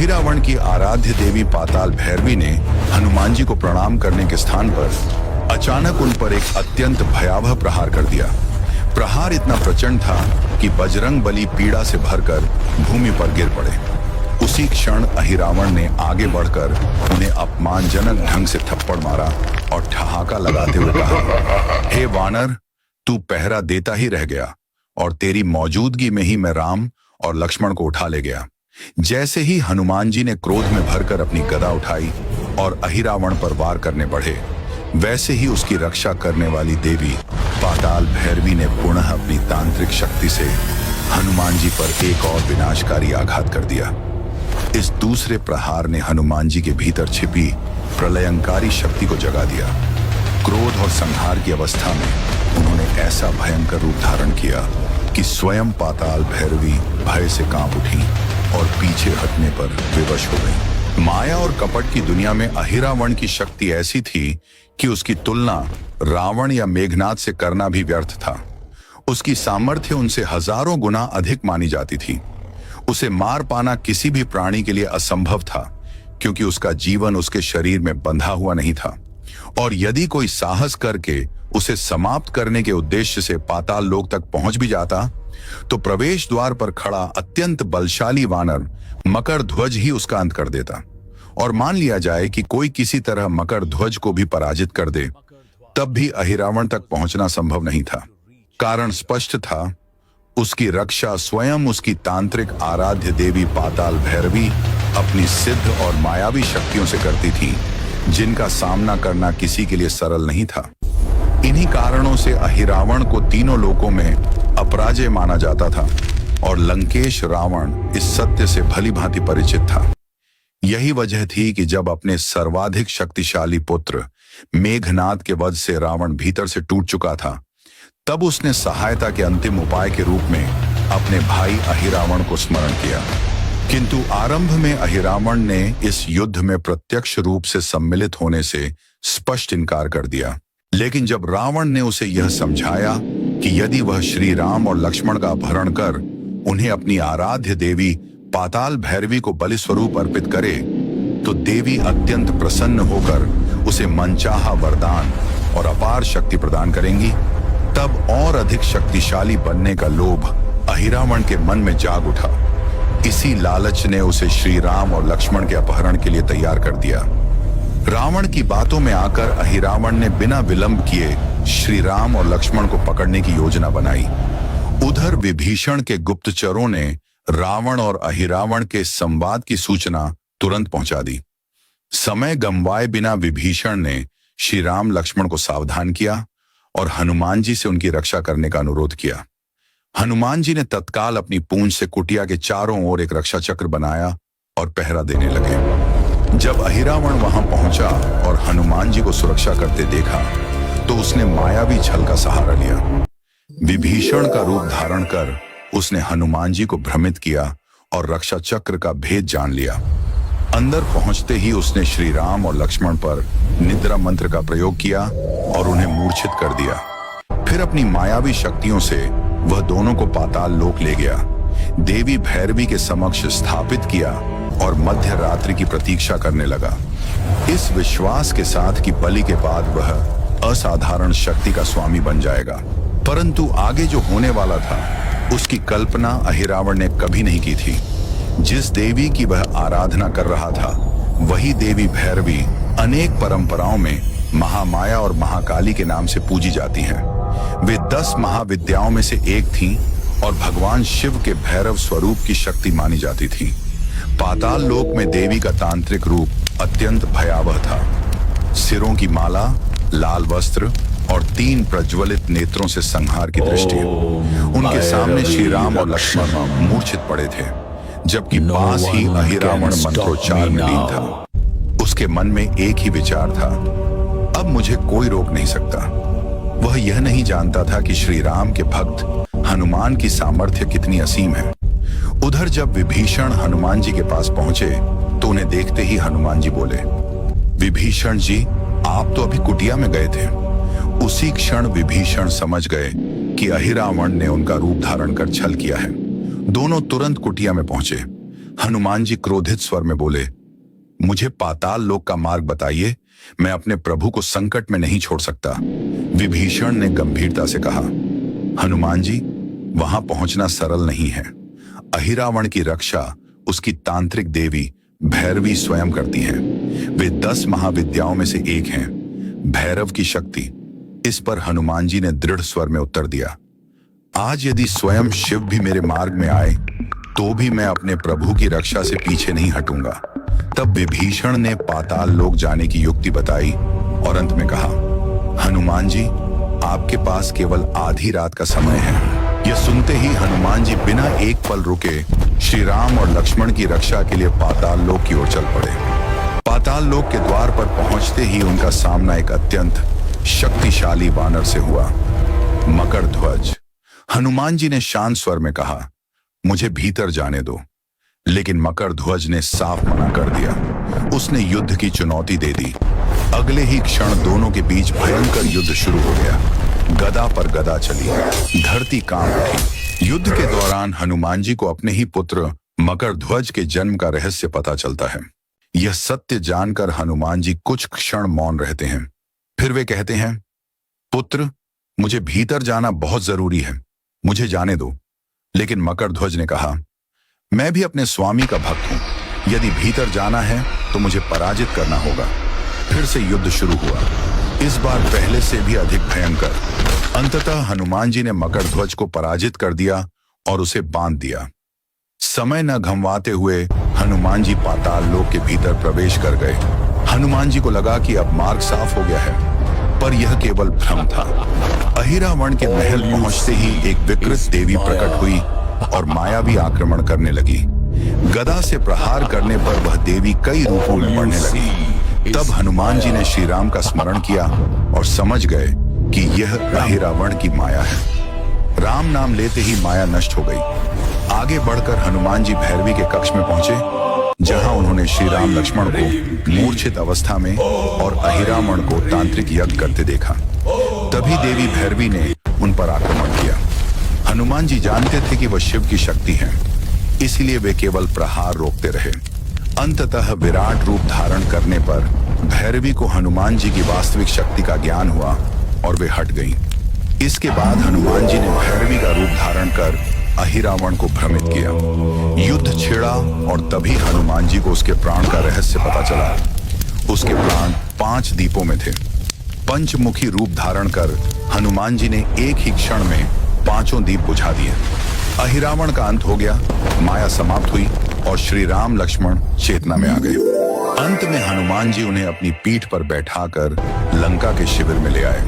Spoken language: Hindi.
अहिरावण की आराध्य देवी पाताल भैरवी ने हनुमान जी को प्रणाम करने के स्थान पर अचानक उन पर एक अत्यंत भयावह प्रहार कर दिया। प्रहार इतना प्रचंड था कि बजरंग बली पीड़ा से भरकर भूमि पर गिर पड़े। उसी क्षण अहिरावण ने आगे बढ़कर उन्हें अपमानजनक ढंग से थप्पड़ मारा और ठहाका लगाते हुए कहा, हे वानर, तू पहरा देता ही रह गया और तेरी मौजूदगी में ही मैं राम और लक्ष्मण को उठा ले गया। जैसे ही हनुमान जी ने क्रोध में भरकर अपनी गदा उठाई और अहिरावण पर वार करने बढ़े, वैसे ही उसकी रक्षा करने वाली देवी पाताल भैरवी ने पुनः अपनी तांत्रिक शक्ति से हनुमान जी पर एक और विनाशकारी आघात कर दिया। इस दूसरे प्रहार ने हनुमान जी के भीतर छिपी प्रलयंकारी शक्ति को जगा दिया। क्रोध और संहार की अवस्था में उन्होंने ऐसा भयंकर रूप धारण किया कि स्वयं पाताल भैरवी भय से कांप उठी और पीछे हटने पर विवश हो गई। माया और कपट की दुनिया में अहिरावण की शक्ति ऐसी थी कि उसकी तुलना रावण या मेघनाद से करना भी व्यर्थ था। उसकी सामर्थ्य उनसे हजारों गुना अधिक मानी जाती थी। उसे मार पाना किसी भी प्राणी के लिए असंभव था, क्योंकि उसका जीवन उसके शरीर में बंधा हुआ नहीं था। और यदि कोई साहस करके उसे समाप्त करने के उद्देश्य से पाताल लोक तक पहुंच भी जाता, तो प्रवेश द्वार पर खड़ा अत्यंत बलशाली वानर मकर ध्वज ही उसका अंत कर देता। और मान लिया जाए कि कोई किसी तरह मकर ध्वज को भी पराजित कर दे, तब भी अहिरावण तक पहुंचना संभव नहीं था। कारण स्पष्ट था, उसकी रक्षा स्वयं उसकी तांत्रिक आराध्य देवी पाताल भैरवी अपनी सिद्ध और मायावी शक्तियों से करती थी, जिनका सामना करना किसी के लिए सरल नहीं था। इन्हीं कारणों से अहिरावण को तीनों लोकों में अपराजय माना जाता था और लंकेश रावण इस सत्य से भली भांति परिचित था। यही वजह थी कि जब अपने सर्वाधिक शक्तिशाली पुत्र मेघनाद के वध से रावण भीतर से टूट चुका था, तब उसने सहायता के अंतिम उपाय के रूप में अपने भाई अहिरावण को स्मरण किया। किंतु आरंभ में अहिरावण ने इस युद्ध में प्रत्यक्ष रूप से सम्मिलित होने से स्पष्ट इनकार कर दिया। लेकिन जब रावण ने उसे यह समझाया कि यदि वह श्री राम और लक्ष्मण का अपहरण कर उन्हें अपनी आराध्य देवी पाताल भैरवी को बलि स्वरूप अर्पित करे, तो देवी अत्यंत प्रसन्न होकर उसे मनचाहा वरदान और अपार शक्ति प्रदान करेंगी, तब और अधिक शक्तिशाली बनने का लोभ अहिरावण के मन में जाग उठा। इसी लालच ने उसे श्री राम और लक्ष्मण के अपहरण के लिए तैयार कर दिया। रावण की बातों में आकर अहिरावण ने बिना विलंब किए श्री राम और लक्ष्मण को पकड़ने की योजना बनाई। उधर विभीषण के गुप्तचरों ने रावण और अहिरावण के संवाद की सूचना तुरंत पहुंचा दी। समय गंवाए बिना विभीषण ने श्री राम लक्ष्मण को सावधान किया और हनुमान जी से उनकी रक्षा करने का अनुरोध किया। हनुमान जी ने तत्काल अपनी पूंछ से कुटिया के चारों ओर एक रक्षा चक्र बनाया और पहरा देने लगे। जब अहिरावण वहां पहुंचा और हनुमान जी को सुरक्षा करते देखा, तो उसने मायावी छल का सहारा लिया। विभीषण का रूप धारण कर उसने हनुमान जी को भ्रमित किया और रक्षा चक्र का भेद जान लिया। अंदर पहुंचते ही उसने श्री राम और लक्ष्मण पर निद्रा मंत्र का प्रयोग किया और उन्हें मूर्छित कर दिया। फिर अपनी मायावी शक्तियों से वह दोनों को पाताल लोक ले गया, देवी भैरवी के समक्ष स्थापित किया और मध्य रात्रि की प्रतीक्षा करने लगा, इस विश्वास के साथ कि बलि के बाद वह असाधारण शक्ति का स्वामी बन जाएगा। परंतु आगे जो होने वाला था, उसकी कल्पना अहिरावण ने कभी नहीं की थी। जिस देवी की वह आराधना कर रहा था, वही देवी भैरवी अनेक परंपराओं में महामाया और महाकाली के नाम से पूजी जाती हैं। वे 10 महाविद्याओं में से एक थीं और भगवान शिव के भैरव स्वरूप की शक्ति मानी जाती थी। पाताल लोक में देवी का तांत्रिक रूप अत्यंत भयावह था। सिरों की माला, लाल वस्त्र और 3 प्रज्वलित नेत्रों से संहार की दृष्टि। उनके सामने श्री राम और लक्ष्मण मूर्छित पड़े थे, जबकि पास ही अहिरावण मंत्रोच्चार में लीन था। उसके मन में एक ही विचार था, अब मुझे कोई रोक नहीं सकता। वह यह नहीं जानता था कि श्री राम के भक्त हनुमान की सामर्थ्य कितनी असीम है। उधर जब विभीषण हनुमान जी के पास पहुंचे, तो उन्हें देखते ही हनुमान जी बोले, विभीषण जी, आप तो अभी कुटिया में गए थे। उसी क्षण विभीषण समझ गए कि अहिरावण ने उनका रूप धारण कर छल किया है। दोनों तुरंत कुटिया में पहुंचे। हनुमान जी क्रोधित स्वर में बोले, मुझे पाताल लोक का मार्ग बताइए, मैं अपने प्रभु को संकट में नहीं छोड़ सकता। विभीषण ने गंभीरता से कहा, हनुमान जी, वहां पहुंचना सरल नहीं है। अहिरावण की रक्षा उसकी तांत्रिक देवी भैरवी स्वयं करती है। वे 10 महाविद्याओं में से एक हैं, भैरव की शक्ति। इस पर हनुमान जी ने दृढ़ स्वर में उत्तर दिया, आज यदि स्वयं शिव भी मेरे मार्ग में आए तो भी मैं अपने प्रभु की रक्षा से पीछे नहीं हटूंगा। तब विभीषण ने पाताल लोक जाने की युक्ति बताई और अंत में कहा, हनुमान जी, आपके पास केवल आधी रात का समय है। यह सुनते ही हनुमान जी बिना एक पल रुके श्री राम और लक्ष्मण की रक्षा के लिए पाताल लोक की ओर चल पड़े। पाताल लोक के द्वार पर पहुंचते ही उनका सामना एक अत्यंत शक्तिशाली वानर से हुआ, मकरध्वज। हनुमान जी ने शांत स्वर में कहा, मुझे भीतर जाने दो। लेकिन मकरध्वज ने साफ मना कर दिया। उसने युद्ध की चुनौती दे दी। अगले ही क्षण दोनों के बीच भयंकर युद्ध शुरू हो गया। गदा पर गदा चली, धरती कांप उठी। युद्ध के दौरान हनुमान जी को अपने ही पुत्र मकरध्वज के जन्म का रहस्य पता चलता है। यह सत्य जानकर हनुमान जी कुछ क्षण मौन रहते हैं। फिर वे कहते हैं, पुत्र, मुझे भीतर जाना बहुत जरूरी है, मुझे जाने दो। लेकिन मकरध्वज ने कहा, मैं भी अपने स्वामी का भक्त हूं, यदि भीतर जाना है तो मुझे पराजित करना होगा। फिर से युद्ध शुरू हुआ, इस बार पहले से भी अधिक भयंकर। अंततः हनुमान जी ने मकरध्वज को पराजित कर दिया और उसे बांध दिया। समय न गंवाते हुए हनुमान जी पाताल लोक के भीतर प्रवेश कर गए। हनुमान जी को लगा कि अब मार्ग साफ हो गया है, पर यह केवल भ्रम था। अहिरावण के महल पहुंचते ही एक विकृत देवी प्रकट हुई और मायावी आक्रमण करने लगी। गदा से प्रहार करने पर वह देवी कई रूपों में बढ़ने लगी। तब हनुमान जी ने श्री राम का स्मरण किया और समझ गए कि यह अहिरावण की माया है। राम नाम लेते ही माया नष्ट हो गई। आगे बढ़कर हनुमान जी भैरवी के कक्ष में पहुंचे, जहां उन्होंने श्री राम लक्ष्मण को मूर्छित अवस्था में और अहिरावण को तांत्रिक यज्ञ करते देखा। तभी देवी भैरवी ने उन पर आक्रमण किया। हनुमान जी जानते थे कि वह शिव की शक्ति है, इसलिए वे केवल प्रहार रोकते रहे। अंततः विराट रूप धारण करने पर भैरवी को हनुमान जी की वास्तविक शक्ति का ज्ञान हुआ और वे हट गईं। इसके बाद हनुमान जी ने भैरवी का रूप धारण कर अहिरावण को भ्रमित किया। युद्ध छिड़ा और तभी हनुमान जी को उसके प्राण का रहस्य पता चला। उसके प्राण 5 दीपों में थे। पंचमुखी रूप धारण कर हनुमान जी ने एक ही क्षण में 5 दीप बुझा दिए। अहिरावण का अंत हो गया, माया समाप्त हुई और श्री राम लक्ष्मण चेतना में आ गए। अंत में हनुमान जी उन्हें अपनी पीठ पर बैठाकर लंका के शिविर में ले आए।